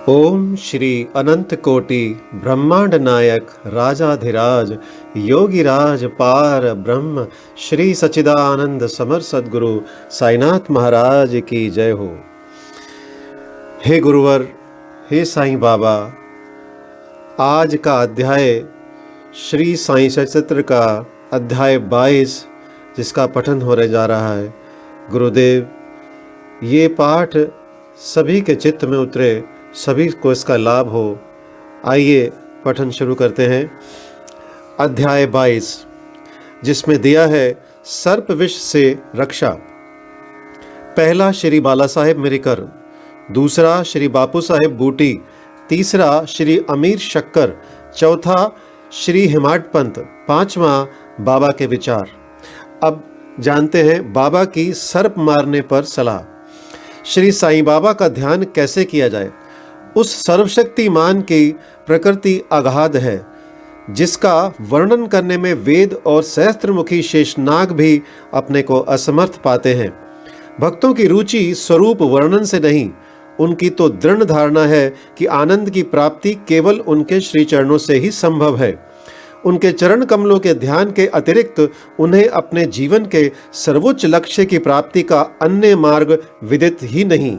ओम श्री अनंत कोटि ब्रह्मांड नायक राजाधिराज योगिराज पार ब्रह्म श्री सच्चिदानंद समर सद्गुरु साईनाथ महाराज की जय हो। हे गुरुवर, हे साईं बाबा, आज का अध्याय श्री साईं चरित्र का अध्याय 22 जिसका पठन होने जा रहा है। गुरुदेव, ये पाठ सभी के चित्त में उतरे, सभी को इसका लाभ हो। आइए पठन शुरू करते हैं। अध्याय 22 जिसमें दिया है सर्प विष से रक्षा। पहला श्री बाला साहेब मिरिकर, दूसरा श्री बापू साहेब बूटी, तीसरा श्री अमीर शक्कर, चौथा श्री हिमाट पंत, पांचवा बाबा के विचार। अब जानते हैं बाबा की सर्प मारने पर सलाह। श्री साईं बाबा का ध्यान कैसे किया जाए? उस सर्वशक्तिमान की प्रकृति अगाध है जिसका वर्णन करने में वेद और सहस्त्रमुखी शेषनाग भी अपने को असमर्थ पाते हैं। भक्तों की रुचि स्वरूप वर्णन से नहीं, उनकी तो दृढ़ धारणा है कि आनंद की प्राप्ति केवल उनके श्री चरणों से ही संभव है। उनके चरण कमलों के ध्यान के अतिरिक्त उन्हें अपने जीवन के सर्वोच्च लक्ष्य की प्राप्ति का अन्य मार्ग विदित ही नहीं।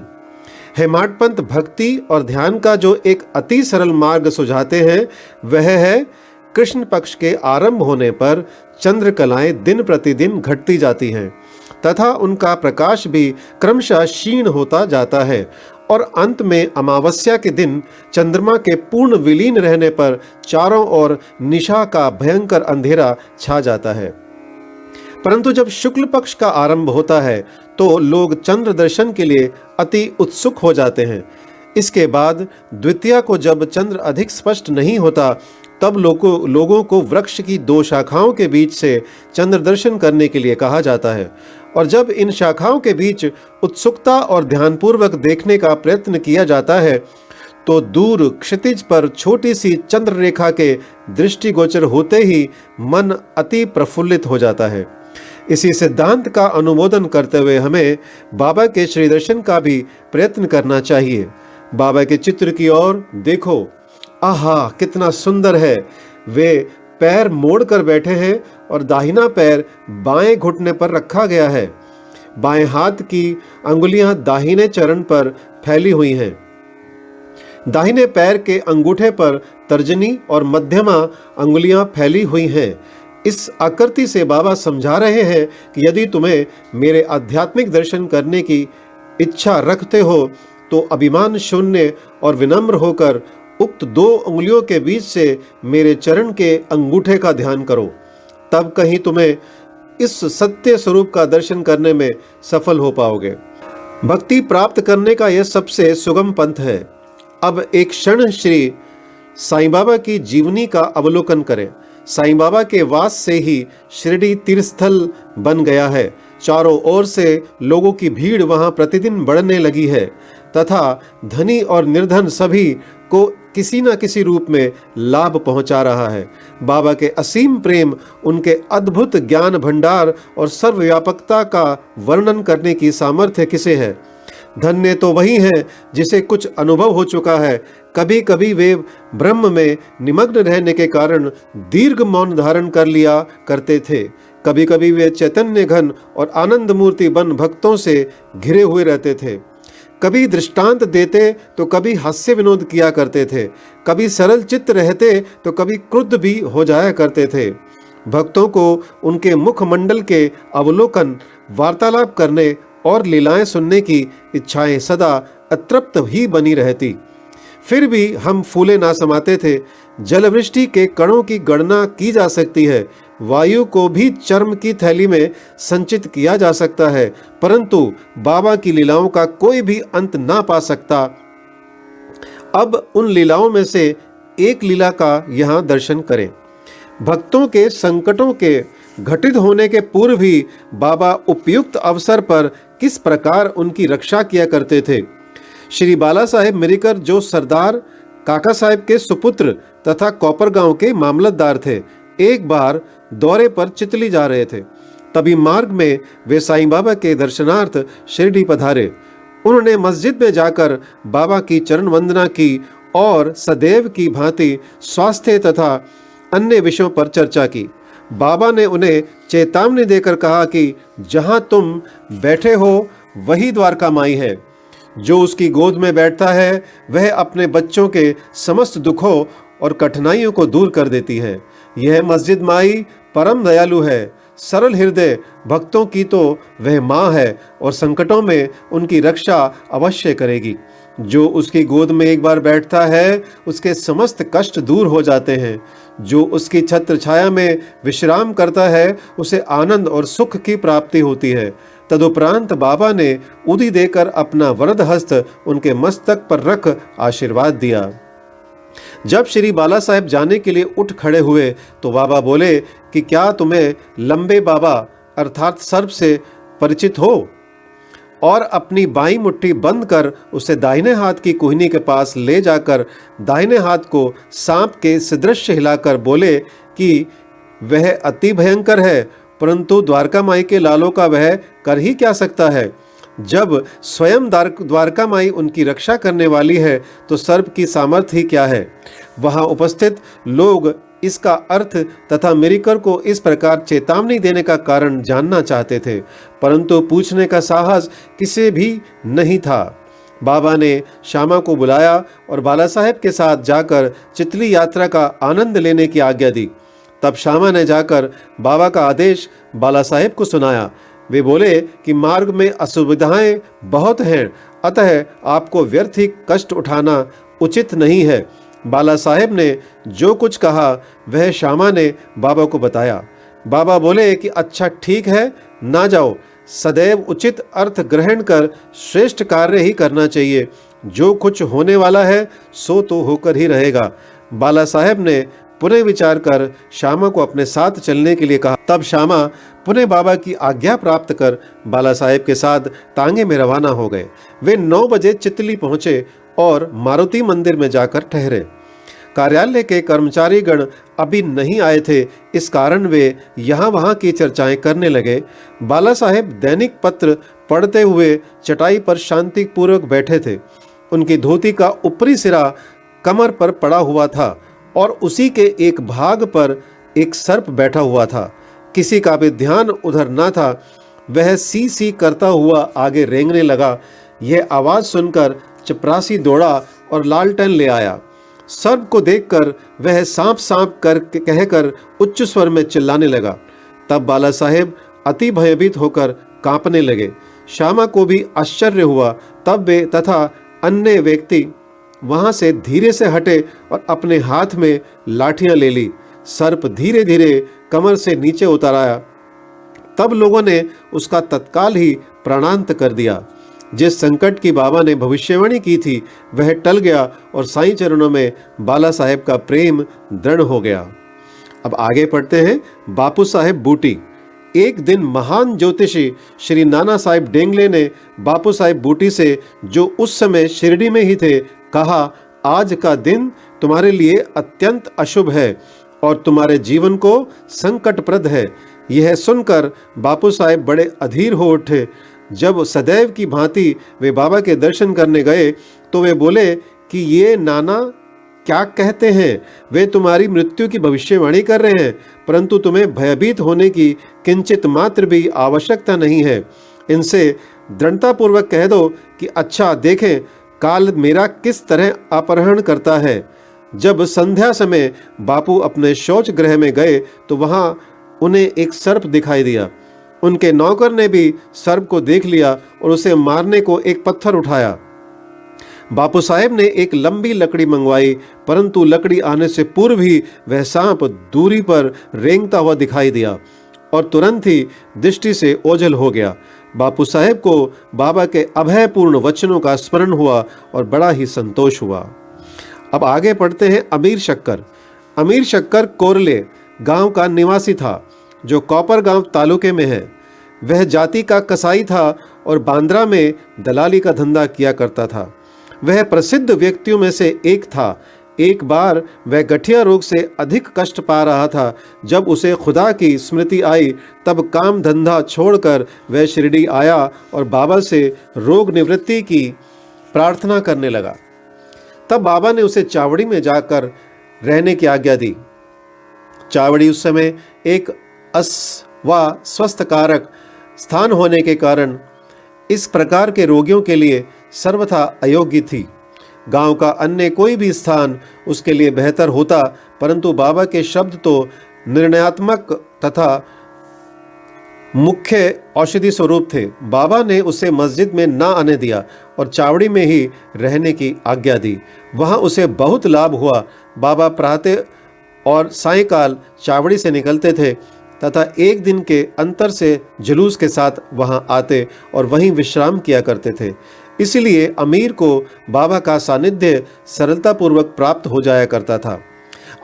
हेमाड पंत भक्ति और ध्यान का जो एक अति सरल मार्ग सुझाते हैं वह है कृष्ण पक्ष के आरंभ होने पर चंद्र कलाएं दिन प्रतिदिन घटती जाती हैं तथा उनका प्रकाश भी क्रमशः क्षीण होता जाता है और अंत में अमावस्या के दिन चंद्रमा के पूर्ण विलीन रहने पर चारों ओर निशा का भयंकर अंधेरा छा जाता है। परंतु जब शुक्ल पक्ष का आरंभ होता है तो लोग चंद्र दर्शन के लिए अति उत्सुक हो जाते हैं। इसके बाद द्वितीया को जब चंद्र अधिक स्पष्ट नहीं होता तब लोगों को वृक्ष की दो शाखाओं के बीच से चंद्र दर्शन करने के लिए कहा जाता है और जब इन शाखाओं के बीच उत्सुकता और ध्यानपूर्वक देखने का प्रयत्न किया जाता है तो दूर क्षितिज पर छोटी सी चंद्र रेखा के दृष्टिगोचर होते ही मन अति प्रफुल्लित हो जाता है। इसी सिद्धांत का अनुमोदन करते हुए हमें बाबा के श्री दर्शन का भी प्रयत्न करना चाहिए। बाबा के चित्र की ओर देखो, आहा कितना सुंदर है। वे पैर मोड़ कर बैठे हैं और दाहिना पैर बाएं घुटने पर रखा गया है। बाएं हाथ की अंगुलियां दाहिने चरण पर फैली हुई हैं। दाहिने पैर के अंगूठे पर तर्जनी और मध्यमा अंगुलियां फैली हुई हैं। इस आकृति से बाबा समझा रहे हैं कि यदि तुम्हें मेरे आध्यात्मिक दर्शन करने की इच्छा रखते हो तो अभिमान शून्य और विनम्र होकर उक्त दो उंगलियों के बीच से मेरे चरण के अंगूठे का ध्यान करो। तब कहीं तुम्हें इस सत्य स्वरूप का दर्शन करने में सफल हो पाओगे। भक्ति प्राप्त करने का यह सबसे सुगम पंथ है। अब एक क्षण श्री साईं बाबा की जीवनी का अवलोकन करें। साईं बाबा के वास से ही शिरडी तीर्थस्थल बन गया है। चारों ओर से लोगों की भीड़ वहां प्रतिदिन बढ़ने लगी है तथा धनी और निर्धन सभी को किसी न किसी रूप में लाभ पहुंचा रहा है। बाबा के असीम प्रेम, उनके अद्भुत ज्ञान भंडार और सर्वव्यापकता का वर्णन करने की सामर्थ्य किसे है? धन्य तो वही है जिसे कुछ अनुभव हो चुका है। कभी कभी वे ब्रह्म में निमग्न रहने के कारण दीर्घ मौन धारण कर लिया करते थे। कभी कभी वे चैतन्य घन और आनंद मूर्ति बन भक्तों से घिरे हुए रहते थे। कभी दृष्टांत देते तो कभी हास्य विनोद किया करते थे। कभी सरल चित्त रहते तो कभी क्रुद्ध भी हो जाया करते थे। भक्तों को उनके मुखमंडल के अवलोकन, वार्तालाप करने और लीलाएं सुनने की इच्छाएं सदा अतृप्त ही बनी रहती। फिर भी हम फूले ना समाते थे। जलवृष्टि के कणों की गणना की जा सकती है, वायु को भी चर्म की थैली में संचित किया जा सकता है, परंतु बाबा की लीलाओं का कोई भी अंत ना पा सकता। अब उन लीलाओं में से एक लीला का यहाँ दर्शन करें। भक्तों के संकटों के घटित होने के पूर्व ही बाबा उपयुक्त अवसर पर किस प्रकार उनकी रक्षा किया करते थे। श्री बाला साहेब मिरिकर जो सरदार काका साहेब के सुपुत्र तथा कोपरगांव के मामलतदार थे, एक बार दौरे पर चितली जा रहे थे। तभी मार्ग में वे साईं बाबा के दर्शनार्थ शिरडी पधारे। उन्होंने मस्जिद में जाकर बाबा की चरण वंदना की और सदैव की भांति स्वास्थ्य तथा अन्य विषयों पर चर्चा की। बाबा ने उन्हें चेतावनी देकर कहा कि जहां तुम बैठे हो वही द्वारका माई है। जो उसकी गोद में बैठता है वह अपने बच्चों के समस्त दुखों और कठिनाइयों को दूर कर देती है। यह मस्जिद माई परम दयालु है, सरल हृदय भक्तों की तो वह माँ है और संकटों में उनकी रक्षा अवश्य करेगी। जो उसकी गोद में एक बार बैठता है उसके समस्त कष्ट दूर हो जाते हैं। जो उसकी छत्र छाया में विश्राम करता है उसे आनंद और सुख की प्राप्ति होती है। तदुपरांत बाबा ने उदी देकर अपना वरद हस्त उनके मस्तक पर रख आशीर्वाद दिया। जब श्री बाला साहेब जाने के लिए उठ खड़े हुए तो बाबा बोले कि क्या तुम्हें लंबे बाबा अर्थात सर्प से परिचित हो? और अपनी बाईं मुट्ठी बंद कर उसे दाहिने हाथ की कुहनी के पास ले जाकर दाहिने हाथ को सांप के सदृश हिलाकर बोले कि वह अति भयंकर है, परंतु द्वारका माई के लालों का वह कर ही क्या सकता है। जब स्वयं द्वारका माई उनकी रक्षा करने वाली है तो सर्प की सामर्थ्य ही क्या है। वहां उपस्थित लोग इसका अर्थ तथा मिरिकर को इस प्रकार चेतावनी देने का कारण जानना चाहते थे, परंतु पूछने का साहस किसी भी नहीं था। बाबा ने श्यामा को बुलाया और बाला साहेब के साथ जाकर चितली यात्रा का आनंद लेने की आज्ञा दी। तब श्यामा ने जाकर बाबा का आदेश बाला साहेब को सुनाया। वे बोले कि मार्ग में असुविधाएं बहुत हैं, अतः आपको व्यर्थ ही कष्ट उठाना उचित नहीं है। बाला साहेब ने जो कुछ कहा वह श्यामा ने बाबा को बताया। बाबा बोले कि अच्छा ठीक है, ना जाओ, सदैव उचित अर्थ ग्रहण कर श्रेष्ठ कार्य ही करना चाहिए। जो कुछ होने वाला है सो तो होकर ही रहेगा। बाला साहेब ने पुनः विचार कर श्यामा को अपने साथ चलने के लिए कहा। तब श्यामा पुनः बाबा की आज्ञा प्राप्त कर बाला साहेब के साथ तांगे में रवाना हो गए। वे 9 बजे चितली पहुंचे और मारुति मंदिर में जाकर ठहरे। कार्यालय के कर्मचारीगण अभी नहीं आए थे, इस कारण वे यहाँ वहाँ की चर्चाएं करने लगे। बाला साहेब दैनिक पत्र पढ़ते हुए चटाई पर शांतिपूर्वक बैठे थे। उनकी धोती का ऊपरी सिरा कमर पर पड़ा हुआ था और उसी के एक भाग पर एक सर्प बैठा हुआ था। किसी का भी ध्यान उधर न था। वह सी सी करता हुआ आगे रेंगने लगा। यह आवाज सुनकर चपरासी दौड़ा और लालटेन ले आया। सर्प को देखकर वह सांप सांप कर कहकर उच्च स्वर में चिल्लाने लगा। तब बाला साहेब अति भयभीत होकर कांपने लगे। श्यामा को भी आश्चर्य हुआ। तब वे तथा अन्य व्यक्ति वहां से धीरे से हटे और अपने हाथ में लाठियां ले ली। सर्प धीरे धीरे कमर से नीचे उतर आया। तब लोगों ने उसका तत्काल ही प्राणांत कर दिया। जिस संकट की बाबा ने भविष्यवाणी की थी वह टल गया और साईं चरणों में बाला साहेब का प्रेम दृढ़ हो गया। अब आगे पढ़ते हैं। बापू साहेब बूटी। एक दिन महान ज्योतिषी श्री नाना साहेब डेंगले ने बापू साहेब बूटी से, जो उस समय शिरडी में ही थे, कहा, आज का दिन तुम्हारे लिए अत्यंत अशुभ है और तुम्हारे जीवन को संकटप्रद है। यह सुनकर बापू साहेब बड़े अधीर हो उठे। जब सदैव की भांति वे बाबा के दर्शन करने गए तो वे बोले कि ये नाना क्या कहते हैं। वे तुम्हारी मृत्यु की भविष्यवाणी कर रहे हैं, परंतु तुम्हें भयभीत होने की किंचित मात्र भी आवश्यकता नहीं है। इनसे दृढ़तापूर्वक कह दो कि अच्छा देखें काल मेरा किस तरह अपहरण करता है। जब संध्या समय बापू अपने शौच गृह में गए तो वहां उन्हें एक सर्प दिखाई दिया। उनके नौकर ने भी सर्प को देख लिया और उसे मारने को एक पत्थर उठाया। बापू साहेब ने एक लंबी लकड़ी मंगवाई, परंतु लकड़ी आने से पूर्व ही वह सांप दूरी पर रेंगता हुआ दिखाई दिया और तुरंत ही दृष्टि से ओझल हो गया। बापू साहेब को बाबा के अभयपूर्ण वचनों का स्मरण हुआ और बड़ा ही संतोष हुआ। अब आगे पढ़ते हैं। अमीर शक्कर। अमीर शक्कर कोरले गांव का निवासी था, जो कौपर गांव तालुके में है। वह जाति का कसाई था और बांद्रा में दलाली का धंधा किया करता था। वह प्रसिद्ध व्यक्तियों में से एक था। एक बार वह गठिया रोग से अधिक कष्ट पा रहा था। जब उसे खुदा की स्मृति आई तब काम धंधा छोड़कर वह शिरडी आया और बाबा से रोग निवृत्ति की प्रार्थना करने लगा। तब बाबा ने उसे चावड़ी में जाकर रहने की आज्ञा दी। चावड़ी उस समय एक अस्वस्थ कारक स्थान होने के कारण इस प्रकार के रोगियों के लिए सर्वथा अयोग्य थी। गांव का अन्य कोई भी स्थान उसके लिए बेहतर होता, परंतु बाबा के शब्द तो निर्णयात्मक तथा मुख्य औषधि स्वरूप थे। बाबा ने उसे मस्जिद में ना आने दिया और चावड़ी में ही रहने की आज्ञा दी। वहां उसे बहुत लाभ हुआ। बाबा प्रातः और सायंकाल चावड़ी से निकलते थे तथा एक दिन के अंतर से जुलूस के साथ वहां आते और वहीं विश्राम किया करते थे। इसलिए अमीर को बाबा का सानिध्य सरलतापूर्वक प्राप्त हो जाया करता था।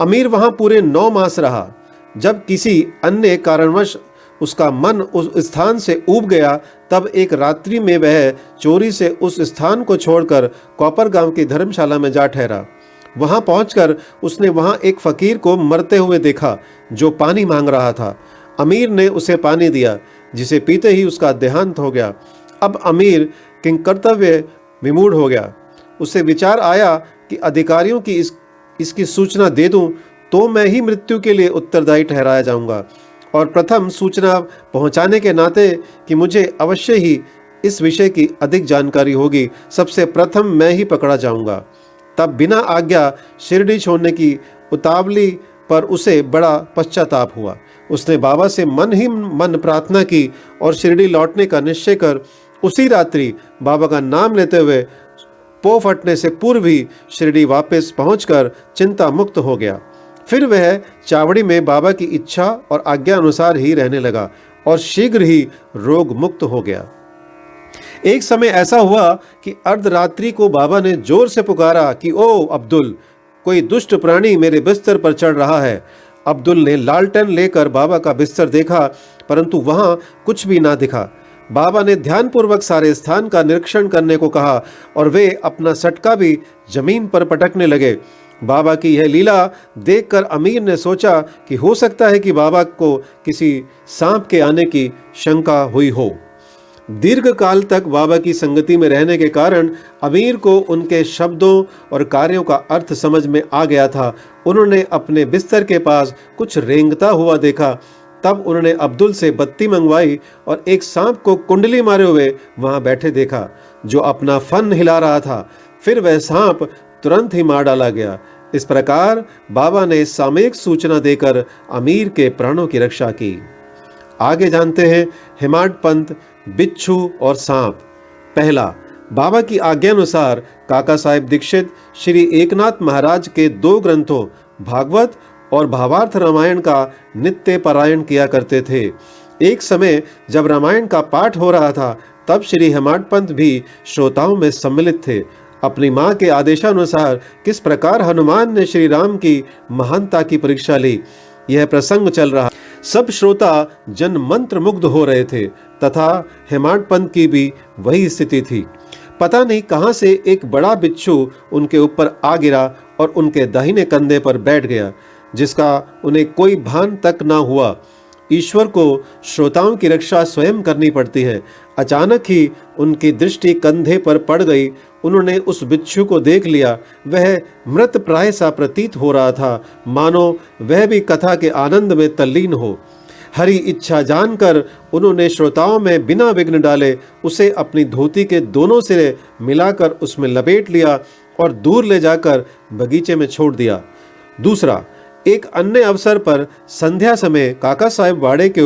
अमीर वहां पूरे 9 मास रहा। जब किसी अन्य कारणवश उसका मन उस स्थान से ऊब गया तब एक रात्रि में वह चोरी से उस स्थान को छोड़कर कौपर गांव की धर्मशाला में जा ठहरा। वहां पहुंचकर उसने वहां एक फकीर को मरते हुए देखा जो पानी मांग रहा था। अमीर ने उसे पानी दिया, जिसे पीते ही उसका देहांत हो गया। अब अमीर किंकर्तव्य विमूढ़ हो गया। उसे विचार आया कि अधिकारियों की इसकी सूचना दे दूं तो मैं ही मृत्यु के लिए उत्तरदायी ठहराया जाऊंगा, और प्रथम सूचना पहुंचाने के नाते कि मुझे अवश्य ही इस विषय की अधिक जानकारी होगी, सबसे प्रथम मैं ही पकड़ा जाऊंगा। तब बिना आज्ञा शिरडी छोड़ने की उतावली पर उसे बड़ा पश्चाताप हुआ। उसने बाबा से मन ही मन प्रार्थना की और शिरडी लौटने का निश्चय कर उसी रात्रि बाबा का नाम लेते हुए पो फटने से पूर्व ही शिरडी वापस पहुंचकर चिंता मुक्त हो गया। फिर वह चावड़ी में बाबा की इच्छा और आज्ञा अनुसार ही रहने लगा और शीघ्र ही रोग मुक्त हो गया। एक समय ऐसा हुआ कि अर्धरात्रि को बाबा ने जोर से पुकारा कि ओ अब्दुल, कोई दुष्ट प्राणी मेरे बिस्तर पर चढ़ रहा है। अब्दुल ने लालटेन लेकर बाबा का बिस्तर देखा, परंतु वहां कुछ भी ना दिखा। बाबा ने ध्यानपूर्वक सारे स्थान का निरीक्षण करने को कहा और वे अपना सटका भी जमीन पर पटकने लगे। बाबा की यह लीला देखकर अमीर ने सोचा कि हो सकता है कि बाबा को किसी सांप के आने की शंका हुई हो। दीर्घ काल तक बाबा की संगति में रहने के कारण अमीर को उनके शब्दों और कार्यों का अर्थ समझ में आ गया था। उन्होंने अपने बिस्तर के पास कुछ रेंगता हुआ देखा। तब उन्होंने अब्दुल से बत्ती मंगवाई और एक सांप को कुंडली मारे हुए वहां बैठे देखा, जो अपना फन हिला रहा था। फिर वह सांप तुरंत ही मार डाला गया। इस प्रकार बाबा ने सामयिक सूचना देकर अमीर के प्राणों की रक्षा की। आगे जानते हैं हेमाड पंथ, बिच्छू और सांप। पहला, बाबा की आज्ञानुसार काका साहेब दीक्षित श्री एकनाथ महाराज के 2 ग्रंथों भागवत और भावार्थ रामायण का नित्य पारायण किया करते थे। एक समय जब रामायण का पाठ हो रहा था तब श्री हेमाड पंथ भी श्रोताओं में सम्मिलित थे। अपनी मां के आदेशानुसार किस प्रकार हनुमान ने श्री राम की महानता की परीक्षा ली, यह प्रसंग चल रहा। सब श्रोता जन मंत्र मुग्ध हो रहे थे तथा हेमाड पंथ की भी वही स्थिति थी। पता नहीं कहां से एक बड़ा बिच्छू उनके ऊपर आ गिरा और उनके दाहिने कंधे पर बैठ गया, जिसका उन्हें कोई भान तक ना हुआ। ईश्वर को श्रोताओं की रक्षा स्वयं करनी पड़ती है। अचानक ही उनकी दृष्टि कंधे पर पड़ गई। उन्होंने उस बिच्छू को देख लिया। वह मृत प्राय सा प्रतीत हो रहा था, मानो वह भी कथा के आनंद में तल्लीन हो। हरि इच्छा जानकर उन्होंने श्रोताओं में बिना विघ्न डाले उसे अपनी धोती के दोनों सिरे मिलाकर उसमें लपेट लिया और दूर ले जाकर बगीचे में छोड़ दिया। दूसरा, एक अन्य अवसर पर संध्या समय काका साहेब वाड़े के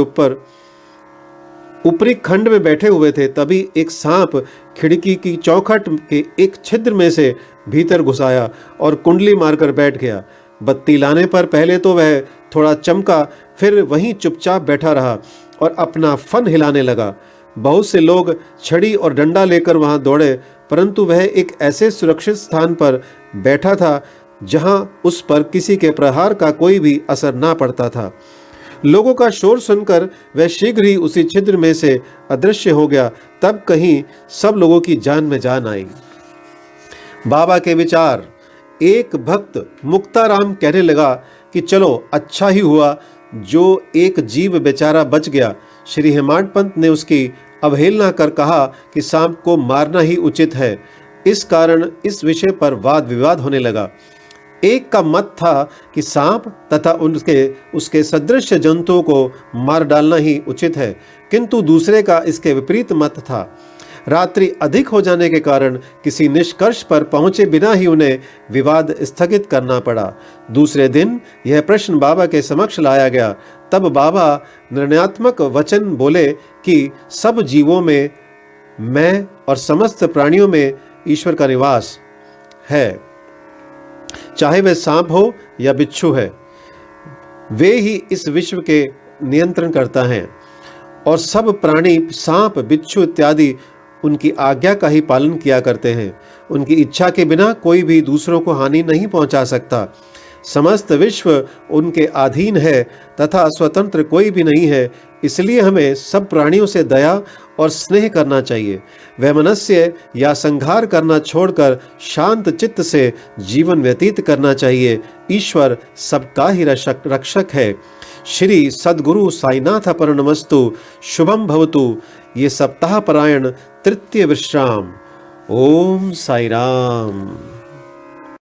ऊपरी खंड में बैठे हुए थे। तभी एक सांप खिड़की की चौखट के एक छिद्र में से भीतर घुस आया और कुंडली मारकर बैठ गया। बत्ती लाने पर पहले तो वह थोड़ा चमका, फिर वहीं चुपचाप बैठा रहा और अपना फन हिलाने लगा। बहुत से लोग छड़ी और डंडा लेकर वहां दौड़े, परंतु वह एक ऐसे सुरक्षित स्थान पर बैठा था जहां उस पर किसी के प्रहार का कोई भी असर ना पड़ता था। लोगों का शोर सुनकर वह शीघ्र ही उसी छिद्र में से अदृश्य हो गया। तब कहीं सब लोगों की जान में जान आई। बाबा के विचार। एक भक्त मुक्ताराम कहने लगा कि चलो अच्छा ही हुआ जो एक जीव बेचारा बच गया। श्री हेमाड पंत ने उसकी अवहेलना कर कहा कि सांप को मारना ही उचित है। इस कारण इस विषय पर वाद विवाद होने लगा। एक का मत था कि सांप तथा उसके सदृश जंतुओं को मार डालना ही उचित है, किंतु दूसरे का इसके विपरीत मत था। रात्रि अधिक हो जाने के कारण किसी निष्कर्ष पर पहुंचे बिना ही उन्हें विवाद स्थगित करना पड़ा। दूसरे दिन यह प्रश्न बाबा के समक्ष लाया गया। तब बाबा निर्णयात्मक वचन बोले कि सब जीवों में मैं और समस्त प्राणियों में ईश्वर का निवास है, चाहे वह सांप हो या बिच्छू है। वे ही इस विश्व के नियंत्रण करता है और सब प्राणी सांप, बिच्छू इत्यादि उनकी आज्ञा का ही पालन किया करते हैं। उनकी इच्छा के बिना कोई भी दूसरों को हानि नहीं पहुंचा सकता। समस्त विश्व उनके अधीन है तथा स्वतंत्र कोई भी नहीं है। इसलिए हमें सब प्राणियों से दया और स्नेह करना चाहिए। वैमनस्य या संहार करना छोड़कर शांत चित्त से जीवन व्यतीत करना चाहिए। ईश्वर सबका ही रक्षक है। श्री सद्गुरु साईनाथ परनमस्तु। शुभम भवतु। ये सप्ताह परायण तृतीय विश्राम। ओम साई राम।